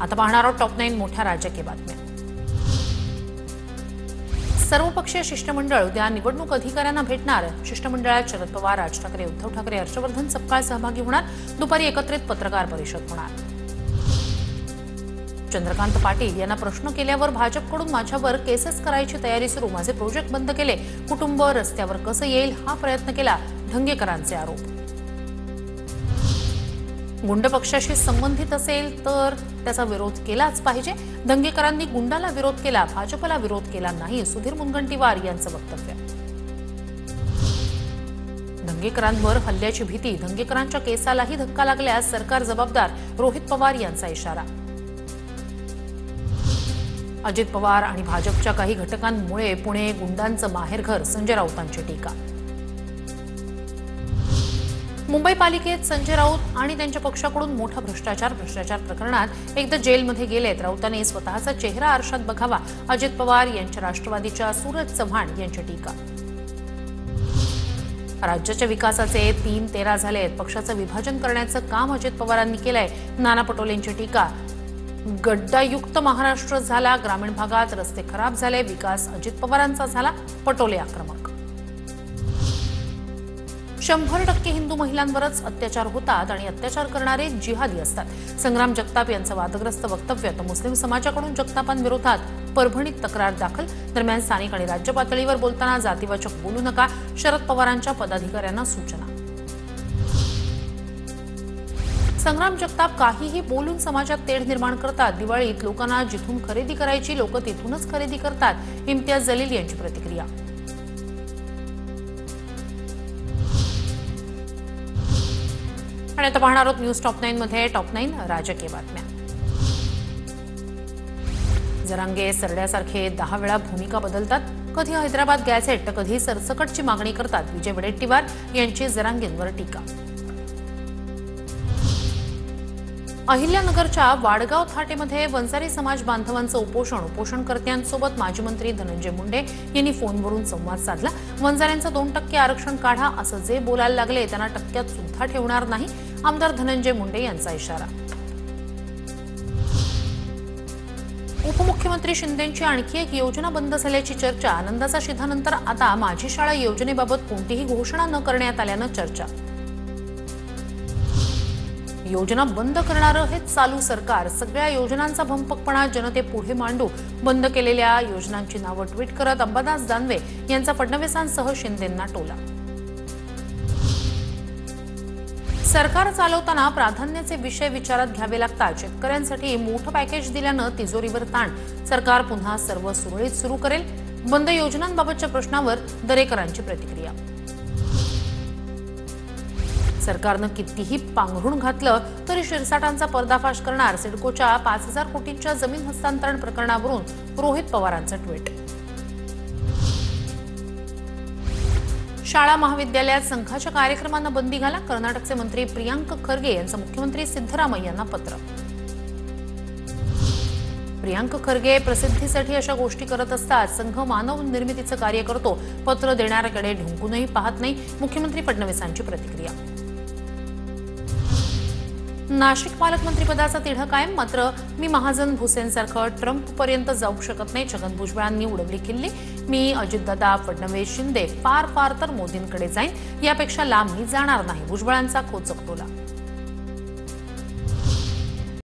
आता पाहणार आहोत टॉप 9 मोठ्या राजकीय बातम्या। सर्वपक्षीय शिष्टमंडळ उद्या निवडणूक अधिकाऱ्यांना भेटणार। शिष्टमंडळात शरद पवार, राज ठाकरे, उद्धव ठाकरे, हर्षवर्धन सपकाळ सहभागी होणार। दुपारी एकत्रित पत्रकार परिषद होणार। चंद्रकांत पाटील यांना प्रश्न केल्यावर भाजपकडून माझ्यावर केसेस करायची तयारी सुरू, माझे प्रोजेक्ट बंद केले, कुटुंब रस्त्यावर कसं येईल हा प्रयत्न केला, धंगेकरांचे आरोप। गुंड पक्षाशी संबंधित असेल तर त्याचा विरोध केलाच पाहिजे, धंगेकरांनी गुंडाला विरोध केला, भाजपला विरोध केला नाही, सुधीर मुनगंटीवार यांचं वक्तव्य। धंगेकरांवर हल्ल्याची भीती, धंगेकरांच्या केसालाही धक्का लागल्यास सरकार जबाबदार, रोहित पवार यांचा इशारा। अजित पवार आणि भाजपच्या काही घटकांमुळे पुणे गुंडांचं माहेरघर, संजय राऊतांची टीका। मुंबई पालिकेत संजय राऊत आणि त्यांच्या पक्षाकडून मोठा भ्रष्टाचार प्रकरणात एकदा जेलमध्ये गेलेत। राऊतांनी स्वतःचा चेहरा आरशात बघावा, अजित पवार यांच्या राष्ट्रवादीच्या सूरज चव्हाण यांची टीका। राज्याच्या विकासाचे 3-13 झालेत, पक्षाचं विभाजन करण्याचं काम अजित पवारांनी केलंय, नाना पटोलेंची टीका। गड्डायुक्त महाराष्ट्र झाला, ग्रामीण भागात रस्ते खराब झाले, विकास अजित पवारांचा झाला, पटोले आक्रमक। 100% हिंदू महिलांवरच अत्याचार होतात आणि अत्याचार करणारे जिहादी असतात, संग्राम जगताप यांचं वादग्रस्त वक्तव्य। तर मुस्लिम समाजाकडून जगतापांविरोधात परभणीत तक्रार दाखल। दरम्यान स्थानिक आणि राज्य पातळीवर बोलताना जातीवाचक बोलू नका, शरद पवारांच्या पदाधिकाऱ्यांना सूचना। संग्राम जगताप काहीही बोलून समाजात तेढ निर्माण करतात, दिवाळीत लोकांना जिथून खरेदी करायची लोक तिथूनच खरेदी करतात, इम्तियाज जलील यांची प्रतिक्रिया। आणि आता पाहणार आहोत न्यूज टॉप 9 मध्ये टॉप 9 राजकीय बातम्या। जरांगे सरड्यासारखे 10 वेळा भूमिका बदलतात, कधी हैदराबाद गॅझेट तर कधी सरसकटची मागणी करतात, विजय वडेट्टीवार यांची जरांगेंवर टीका। अहिल्यानगरच्या वाडगाव थाटेमध्ये वंजारी समाज बांधवांचं उपोषणकर्त्यांसोबत माजी मंत्री धनंजय मुंडे यांनी फोनवरून संवाद साधला। वंजाऱ्यांचं 2% आरक्षण काढा असं जे बोलायला लागले त्यांना टक्क्यात सुद्धा ठेवणार नाही, आमदार धनंजय मुंडे यांचा इशारा। उपमुख्यमंत्री शिंदेंची आणखी एक योजना बंद झाल्याची चर्चा, आनंदाचा शिधानंतर आता माझी शाळा योजनेबाबत कोणतीही घोषणा न करण्यात आल्यानं चर्चा। योजना बंद करणारं हे चालू सरकार, सगळ्या योजनांचा भंपकपणा जनतेपुढे मांडू, बंद केलेल्या योजनांची नावं ट्विट करत अंबादास दानवे यांचा फडणवीसांसह शिंदेंना टोला। सरकार चालवताना प्राधान्याचे विषय विचारात घ्यावे लागतात, शेतकऱ्यांसाठी मोठं पॅकेज दिल्यानं तिजोरीवर ताण, सरकार पुन्हा सर्व सुरळीत सुरू करेल, बंद योजनांबाबतच्या प्रश्नावर दरेकरांची प्रतिक्रिया। सरकारनं कितीही पांघरून घातलं तरी शिरसाटांचा पर्दाफाश करणार, सिडकोच्या 5000 कोटींच्या जमीन हस्तांतरण प्रकरणावरून रोहित पवारांचं ट्विट। शाळा महाविद्यालयात संघाच्या कार्यक्रमांना बंदी घाला, कर्नाटकचे मंत्री प्रियांक खरगे यांचं मुख्यमंत्री सिद्धरामय्यांना पत्र। प्रियांक खरगे प्रसिद्धीसाठी अशा गोष्टी करत असतात, संघ मानव निर्मितीचं कार्य करतो, पत्र देणाऱ्याकडे ढुंकूनही पाहत नाही, मुख्यमंत्री फडणवीसांची प्रतिक्रिया। नाशिक पालकमंत्रीपदाचा तिढा कायम, मात्र मी महाजन भुसेंसारखं ट्रम्पपर्यंत जाऊ शकत नाही, छगन भुजबळांनी उडवली खिल्ली, मी अजितदादा, फडणवीस, शिंदे फार तर मोदींकडे जाईन, यापेक्षा लांब मी जाणार नाही, भुजबळांचा खोचक टोला।